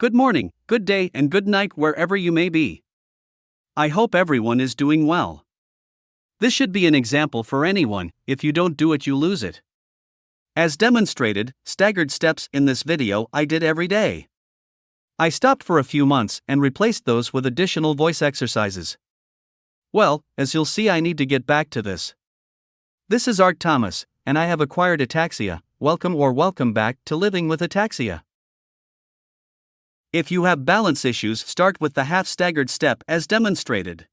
good morning, good day, and good night wherever you may be. I hope everyone is doing well. This should be an example for anyone. If you don't do it, you lose it. As demonstrated, staggered steps in this video I did every day. I stopped for a few months and replaced those with additional voice exercises. Well, as you'll see, I need to get back to this. This is Art Thomas, and I have acquired ataxia. Welcome back to living with ataxia. If you have balance issues, start with the half staggered step as demonstrated.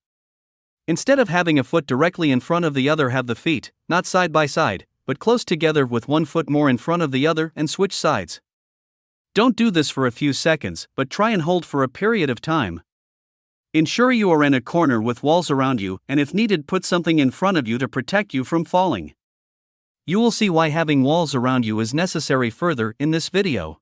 Instead of having a foot directly in front of the other, have the feet, not side by side, but close together with one foot more in front of the other and switch sides. Don't do this for a few seconds, but try and hold for a period of time. Ensure you are in a corner with walls around you, and if needed, put something in front of you to protect you from falling. You will see why having walls around you is necessary further in this video.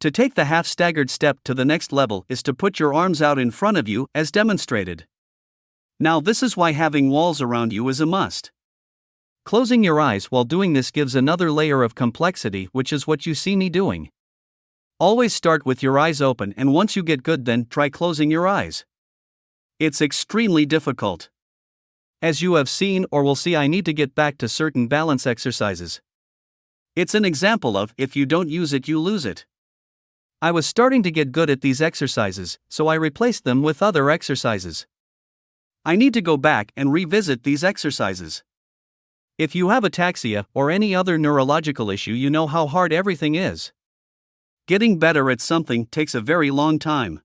To take the half staggered step to the next level is to put your arms out in front of you as demonstrated. Now this is why having walls around you is a must. Closing your eyes while doing this gives another layer of complexity, which is what you see me doing. Always start with your eyes open, and once you get good, then try closing your eyes. It's extremely difficult. As you have seen or will see, I need to get back to certain balance exercises. It's an example of, if you don't use it, you lose it. I was starting to get good at these exercises, so I replaced them with other exercises. I need to go back and revisit these exercises. If you have ataxia or any other neurological issue, you know how hard everything is. Getting better at something takes a very long time.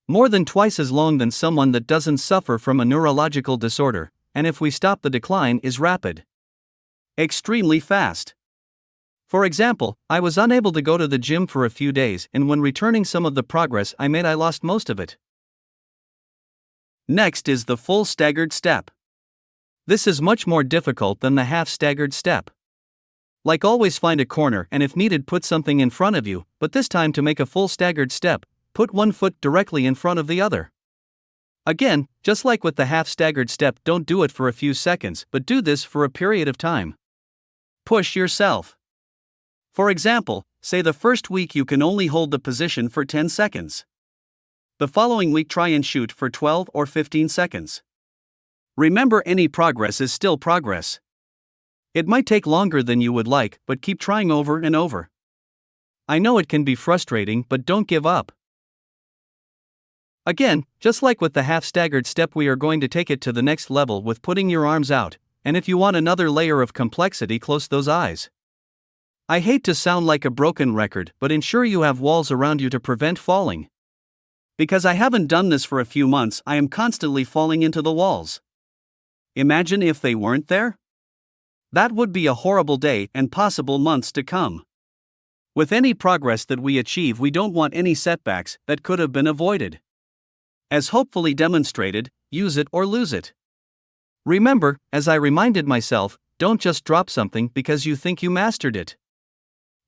More than twice as long than someone that doesn't suffer from a neurological disorder, and if we stop, the decline is rapid. Extremely fast. For example, I was unable to go to the gym for a few days, and when returning, some of the progress I made, I lost most of it. Next is the full staggered step. This is much more difficult than the half staggered step. Like always, find a corner and if needed, put something in front of you, but this time to make a full staggered step, put one foot directly in front of the other. Again, just like with the half staggered step, don't do it for a few seconds, but do this for a period of time. Push yourself. For example, say the first week you can only hold the position for 10 seconds. The following week, try and shoot for 12 or 15 seconds. Remember, any progress is still progress. It might take longer than you would like, but keep trying over and over. I know it can be frustrating, but don't give up. Again, just like with the half staggered step, we are going to take it to the next level with putting your arms out, and if you want another layer of complexity, close those eyes. I hate to sound like a broken record, but ensure you have walls around you to prevent falling. Because I haven't done this for a few months, I am constantly falling into the walls. Imagine if they weren't there? That would be a horrible day and possible months to come. With any progress that we achieve, we don't want any setbacks that could have been avoided. As hopefully demonstrated, use it or lose it. Remember, as I reminded myself, don't just drop something because you think you mastered it.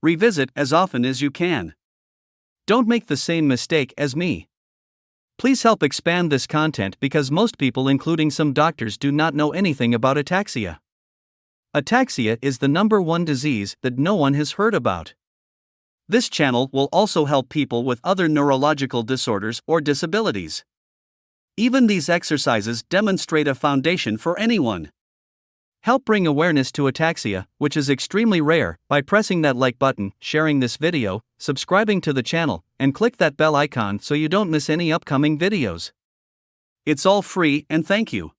Revisit as often as you can. Don't make the same mistake as me. Please help expand this content because most people, including some doctors, do not know anything about ataxia. Ataxia is the #1 disease that no one has heard about. This channel will also help people with other neurological disorders or disabilities. Even these exercises demonstrate a foundation for anyone. Help bring awareness to ataxia, which is extremely rare, by pressing that like button, sharing this video, subscribing to the channel, and click that bell icon so you don't miss any upcoming videos. It's all free, and thank you.